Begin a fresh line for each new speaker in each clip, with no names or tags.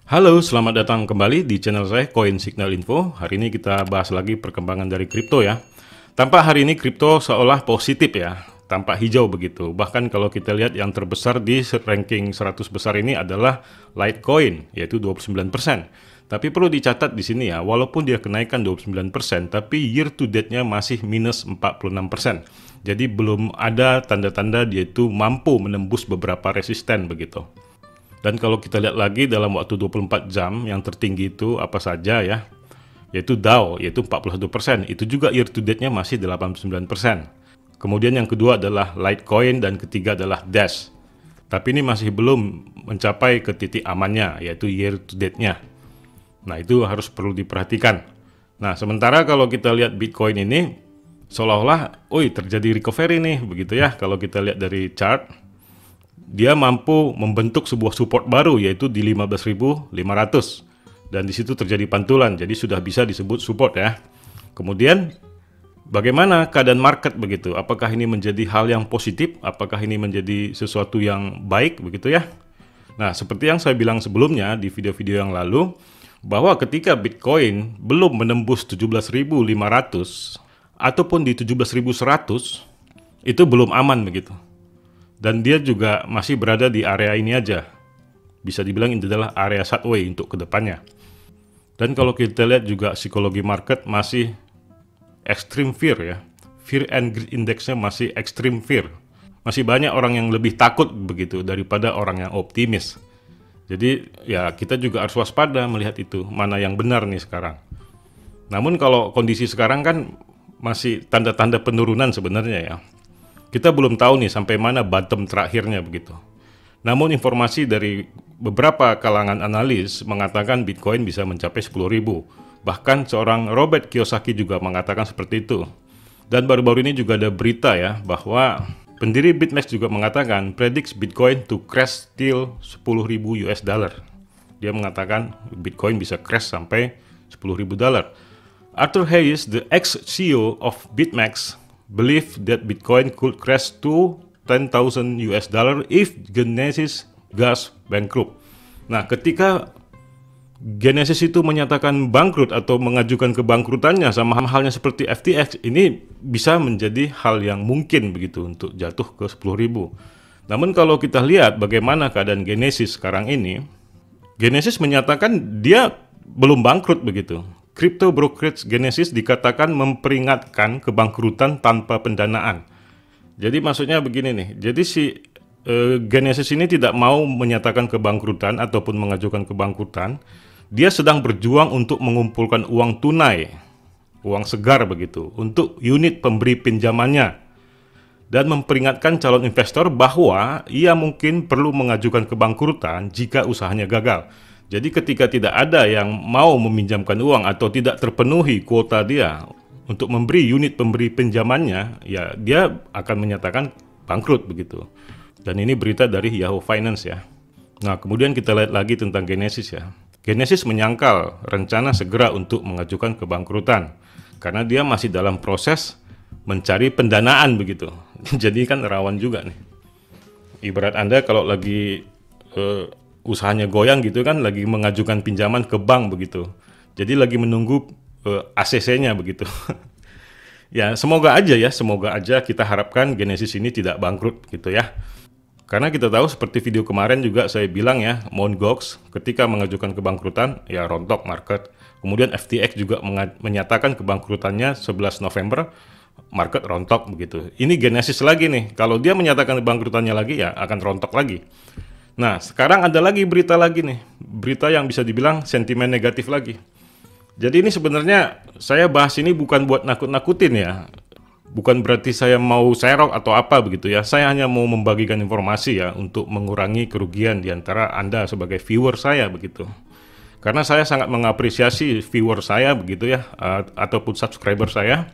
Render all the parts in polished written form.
Halo, selamat datang kembali di channel saya Coin Signal Info. Hari ini kita bahas lagi perkembangan dari kripto ya. Tampak hari ini kripto seolah positif ya, tampak hijau begitu. Bahkan kalau kita lihat yang terbesar di ranking 100 besar ini adalah Litecoin, yaitu 29%. Tapi perlu dicatat di sini ya, walaupun dia kenaikan 29%, tapi year to date-nya masih minus 46%. Jadi belum ada tanda-tanda dia itu mampu menembus beberapa resisten begitu. Dan kalau kita lihat lagi dalam waktu 24 jam yang tertinggi itu apa saja ya, yaitu Dow, yaitu 41%, itu juga year to date-nya masih 89%. Kemudian yang kedua adalah Litecoin dan ketiga adalah Dash. Tapi ini masih belum mencapai ke titik amannya, yaitu year to date-nya. Nah itu harus perlu diperhatikan. Nah sementara kalau kita lihat Bitcoin ini, seolah-olah, terjadi recovery nih, begitu ya, kalau kita lihat dari chart. Dia mampu membentuk sebuah support baru yaitu di 15.500 dan di situ terjadi pantulan, jadi sudah bisa disebut support ya. Kemudian bagaimana keadaan market begitu? Apakah ini menjadi hal yang positif? Apakah ini menjadi sesuatu yang baik begitu ya? Nah, seperti yang saya bilang sebelumnya di video-video yang lalu bahwa ketika Bitcoin belum menembus 17.500 ataupun di 17.100 itu belum aman begitu. Dan dia juga masih berada di area ini aja. Bisa dibilang ini adalah area sideway untuk kedepannya. Dan kalau kita lihat juga psikologi market masih extreme fear ya. Fear and greed indexnya masih extreme fear. Masih banyak orang yang lebih takut begitu daripada orang yang optimis. Jadi ya kita juga harus waspada melihat itu. Mana yang benar nih sekarang. Namun kalau kondisi sekarang kan masih tanda-tanda penurunan sebenarnya ya. Kita belum tahu nih sampai mana bottom terakhirnya begitu. Namun informasi dari beberapa kalangan analis mengatakan Bitcoin bisa mencapai 10.000. Bahkan seorang Robert Kiyosaki juga mengatakan seperti itu. Dan baru-baru ini juga ada berita ya bahwa pendiri BitMEX juga mengatakan prediksi Bitcoin to crash till 10.000 US dollar. Dia mengatakan Bitcoin bisa crash sampai 10.000 dolar. Arthur Hayes, the ex-CEO of BitMEX, believe that Bitcoin could crash to 10,000 US dollar if Genesis goes bankrupt. Nah, ketika Genesis itu menyatakan bangkrut atau mengajukan kebangkrutannya sama halnya seperti FTX, ini bisa menjadi hal yang mungkin begitu untuk jatuh ke 10.000. Namun kalau kita lihat bagaimana keadaan Genesis sekarang ini, Genesis menyatakan dia belum bangkrut begitu. Crypto brokerage Genesis dikatakan memperingatkan kebangkrutan tanpa pendanaan. Jadi maksudnya begini nih, jadi si Genesis ini tidak mau menyatakan kebangkrutan ataupun mengajukan kebangkrutan. Dia sedang berjuang untuk mengumpulkan uang tunai, uang segar begitu, untuk unit pemberi pinjamannya. Dan memperingatkan calon investor bahwa ia mungkin perlu mengajukan kebangkrutan jika usahanya gagal. Jadi ketika tidak ada yang mau meminjamkan uang atau tidak terpenuhi kuota dia untuk memberi unit pemberi pinjamannya, ya dia akan menyatakan bangkrut begitu. Dan ini berita dari Yahoo Finance ya. Nah kemudian kita lihat lagi tentang Genesis ya. Genesis menyangkal rencana segera untuk mengajukan kebangkrutan karena dia masih dalam proses mencari pendanaan begitu. Jadi kan rawan juga nih. Ibarat Anda kalau lagi usahanya goyang gitu kan, lagi mengajukan pinjaman ke bank begitu. Jadi lagi menunggu ACC-nya begitu. Ya semoga aja kita harapkan Genesis ini tidak bangkrut gitu ya. Karena kita tahu seperti video kemarin juga saya bilang ya, Mt. Gox ketika mengajukan kebangkrutan ya rontok market. Kemudian FTX juga menyatakan kebangkrutannya 11 November, market rontok begitu. Ini Genesis lagi nih, kalau dia menyatakan kebangkrutannya lagi ya akan rontok lagi. Nah, sekarang ada lagi berita lagi nih. Berita yang bisa dibilang sentimen negatif lagi. Jadi ini sebenarnya saya bahas ini bukan buat nakut-nakutin ya. Bukan berarti saya mau serok atau apa begitu ya. Saya hanya mau membagikan informasi ya untuk mengurangi kerugian di antara Anda sebagai viewer saya begitu. Karena saya sangat mengapresiasi viewer saya begitu ya, ataupun subscriber saya.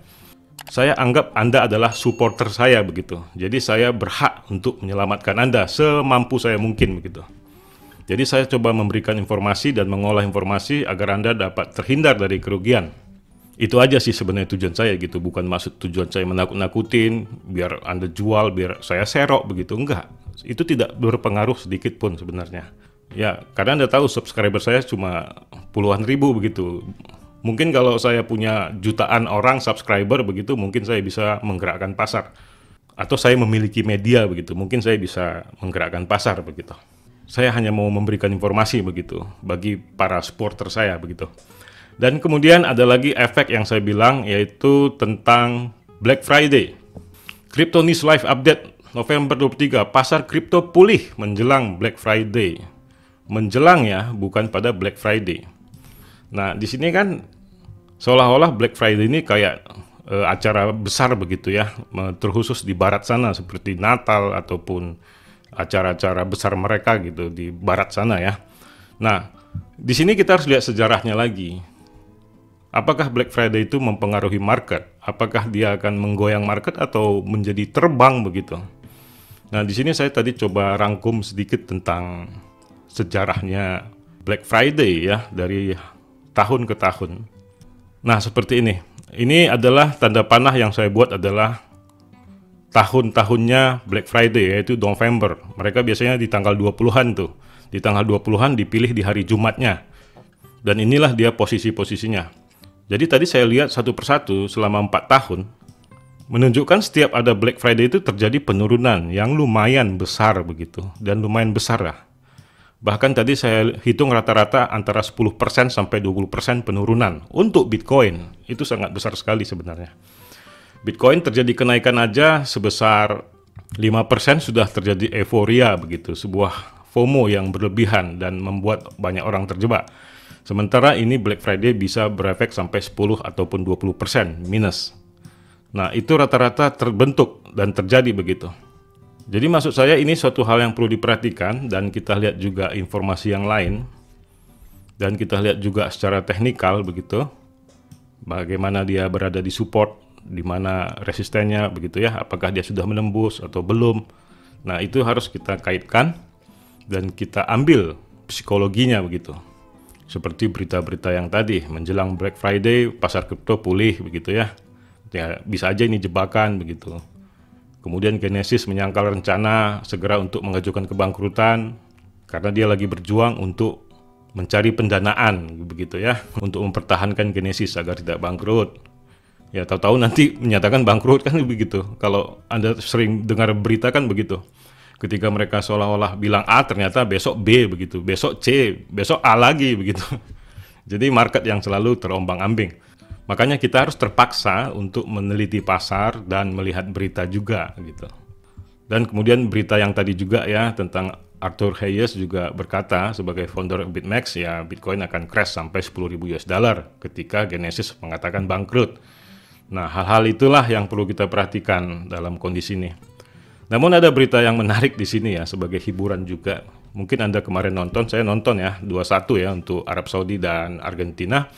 Saya anggap Anda adalah supporter saya begitu. Jadi saya berhak untuk menyelamatkan Anda semampu saya mungkin begitu. Jadi saya coba memberikan informasi dan mengolah informasi agar Anda dapat terhindar dari kerugian. Itu aja sih sebenarnya tujuan saya gitu. Bukan maksud tujuan saya menakut-nakutin biar Anda jual, biar saya serok begitu. Enggak. Itu tidak berpengaruh sedikit pun sebenarnya. Ya, karena Anda tahu subscriber saya cuma puluhan ribu begitu. Mungkin kalau saya punya jutaan orang subscriber begitu, mungkin saya bisa menggerakkan pasar. Atau saya memiliki media begitu, mungkin saya bisa menggerakkan pasar begitu. Saya hanya mau memberikan informasi begitu bagi para supporter saya begitu. Dan kemudian ada lagi efek yang saya bilang, yaitu tentang Black Friday. Crypto News Live Update November 23, pasar kripto pulih menjelang Black Friday. Menjelang ya, bukan pada Black Friday. Nah, di sini kan seolah-olah Black Friday ini kayak acara besar begitu ya, terkhusus di barat sana seperti Natal ataupun acara-acara besar mereka gitu di barat sana ya. Nah, di sini kita harus lihat sejarahnya lagi. Apakah Black Friday itu mempengaruhi market? Apakah dia akan menggoyang market atau menjadi terbang begitu? Nah, di sini saya tadi coba rangkum sedikit tentang sejarahnya Black Friday ya, dari tahun ke tahun. Nah, seperti ini. Ini adalah tanda panah yang saya buat adalah tahun-tahunnya Black Friday, yaitu November. Mereka biasanya di tanggal 20-an tuh. Di tanggal 20-an dipilih di hari Jumatnya. Dan inilah dia posisi-posisinya. Jadi tadi saya lihat satu persatu selama 4 tahun, menunjukkan setiap ada Black Friday itu terjadi penurunan yang lumayan besar begitu. Dan lumayan besar lah. Bahkan tadi saya hitung rata-rata antara 10% sampai 20% penurunan untuk Bitcoin. Itu sangat besar sekali sebenarnya. Bitcoin terjadi kenaikan aja sebesar 5% sudah terjadi euforia begitu. Sebuah FOMO yang berlebihan dan membuat banyak orang terjebak. Sementara ini Black Friday bisa berefek sampai 10 ataupun 20% minus. Nah, itu rata-rata terbentuk dan terjadi begitu. Jadi maksud saya ini suatu hal yang perlu diperhatikan, dan kita lihat juga informasi yang lain, dan kita lihat juga secara teknikal begitu, bagaimana dia berada di support, di mana resistennya begitu ya, apakah dia sudah menembus atau belum. Nah, itu harus kita kaitkan dan kita ambil psikologinya begitu. Seperti berita-berita yang tadi, menjelang Black Friday pasar kripto pulih begitu ya. Ya, bisa aja ini jebakan begitu. Kemudian Genesis menyangkal rencana segera untuk mengajukan kebangkrutan karena dia lagi berjuang untuk mencari pendanaan begitu ya, untuk mempertahankan Genesis agar tidak bangkrut. Ya, tahu-tahu nanti menyatakan bangkrut kan begitu. Kalau Anda sering dengar berita kan begitu. Ketika mereka seolah-olah bilang A, ternyata besok B begitu, besok C, besok A lagi begitu. Jadi market yang selalu terombang-ambing. Makanya kita harus terpaksa untuk meneliti pasar dan melihat berita juga gitu. Dan kemudian berita yang tadi juga ya tentang Arthur Hayes juga berkata sebagai founder BitMEX ya, Bitcoin akan crash sampai 10.000 US dollar ketika Genesis mengatakan bangkrut. Nah, hal-hal itulah yang perlu kita perhatikan dalam kondisi ini. Namun ada berita yang menarik di sini ya sebagai hiburan juga. Mungkin Anda kemarin nonton, saya nonton ya 2-1 ya untuk Arab Saudi dan Argentina.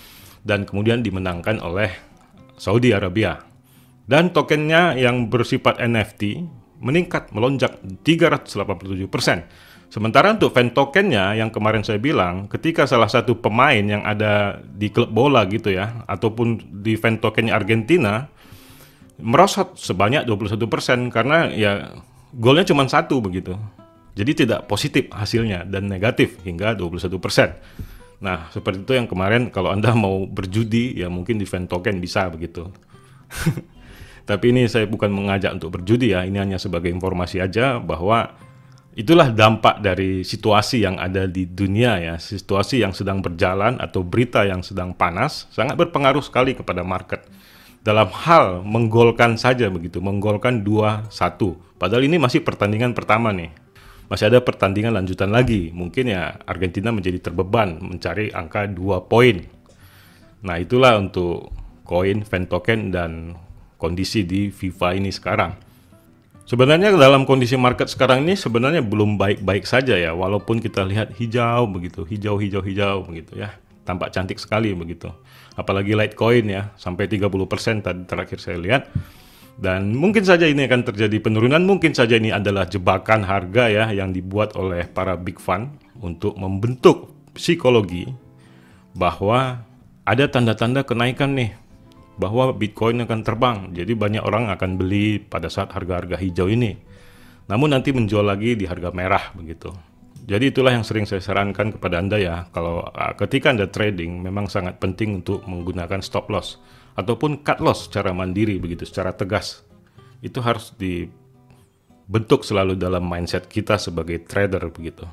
Dan kemudian dimenangkan oleh Saudi Arabia. Dan tokennya yang bersifat NFT meningkat, melonjak 387%. Sementara untuk fan tokennya yang kemarin saya bilang, ketika salah satu pemain yang ada di klub bola gitu ya, ataupun di fan tokennya Argentina, merosot sebanyak 21% karena ya golnya cuma 1 begitu. Jadi tidak positif hasilnya dan negatif hingga 21%. Nah, seperti itu yang kemarin kalau Anda mau berjudi, ya mungkin di fan token bisa begitu. Tapi ini saya bukan mengajak untuk berjudi ya, ini hanya sebagai informasi aja bahwa itulah dampak dari situasi yang ada di dunia ya, situasi yang sedang berjalan atau berita yang sedang panas, sangat berpengaruh sekali kepada market. Dalam hal menggolkan saja begitu, menggolkan 2-1. Padahal ini masih pertandingan pertama nih. Masih ada pertandingan lanjutan lagi. Mungkin ya Argentina menjadi terbeban mencari angka 2 poin. Nah, itulah untuk koin, fan token, dan kondisi di FIFA ini sekarang. Sebenarnya dalam kondisi market sekarang ini sebenarnya belum baik-baik saja ya. Walaupun kita lihat hijau begitu, hijau begitu ya. Tampak cantik sekali begitu. Apalagi Litecoin ya, sampai 30% tadi terakhir saya lihat. Dan mungkin saja ini akan terjadi penurunan, mungkin saja ini adalah jebakan harga ya yang dibuat oleh para big fund untuk membentuk psikologi bahwa ada tanda-tanda kenaikan nih, bahwa Bitcoin akan terbang. Jadi banyak orang akan beli pada saat harga-harga hijau ini. Namun nanti menjual lagi di harga merah begitu. Jadi itulah yang sering saya sarankan kepada Anda ya, kalau ketika Anda trading memang sangat penting untuk menggunakan stop loss ataupun cut loss secara mandiri begitu, secara tegas. Itu harus dibentuk selalu dalam mindset kita sebagai trader begitu.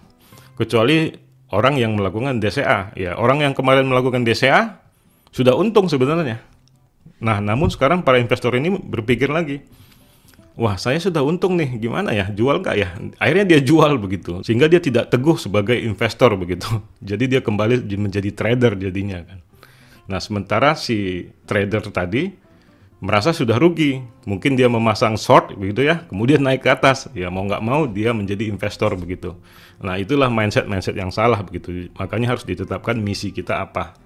Kecuali orang yang melakukan DCA, ya orang yang kemarin melakukan DCA sudah untung sebenarnya. Nah, namun sekarang para investor ini berpikir lagi, wah saya sudah untung nih, gimana ya, jual nggak ya? Akhirnya dia jual begitu, sehingga dia tidak teguh sebagai investor begitu. Jadi dia kembali menjadi trader jadinya kan. Nah sementara si trader tadi merasa sudah rugi, mungkin dia memasang short begitu ya, kemudian naik ke atas, ya mau nggak mau dia menjadi investor begitu. Nah itulah mindset yang salah begitu, makanya harus ditetapkan misi kita apa.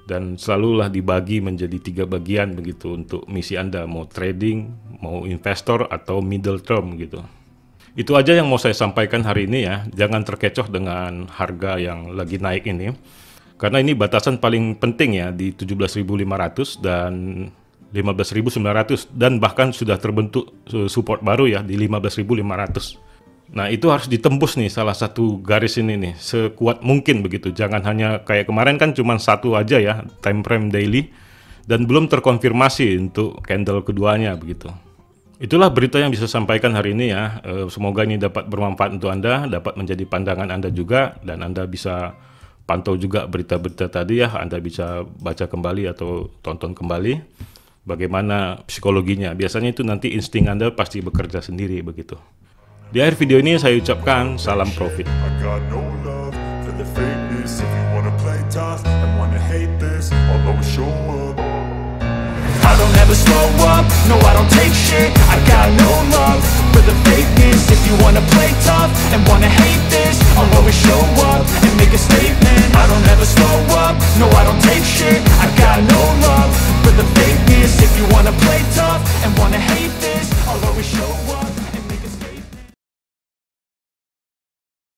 Dan selalulah dibagi menjadi 3 bagian begitu untuk misi Anda, mau trading, mau investor, atau middle term gitu. Itu aja yang mau saya sampaikan hari ini ya, jangan terkecoh dengan harga yang lagi naik ini. Karena ini batasan paling penting ya di 17.500 dan 15.900 dan bahkan sudah terbentuk support baru ya di 15.500. Nah itu harus ditembus nih salah satu garis ini nih sekuat mungkin begitu. Jangan hanya kayak kemarin kan cuma satu aja ya time frame daily dan belum terkonfirmasi untuk candle keduanya begitu. Itulah berita yang bisa sampaikan hari ini ya. Semoga ini dapat bermanfaat untuk Anda, dapat menjadi pandangan Anda juga dan Anda bisa pantau juga berita-berita tadi ya, Anda bisa baca kembali atau tonton kembali bagaimana psikologinya. Biasanya itu nanti insting Anda pasti bekerja sendiri begitu. Di akhir video ini saya ucapkan salam profit.
I don't ever slow up, no I don't take shit. I got no love for the fakeness. If you wanna play tough and wanna hate this, I'll always show up and make a statement. I don't ever slow up, no I don't take shit. I got no love for the fakeness. If you wanna play tough and wanna hate this, I'll always show up.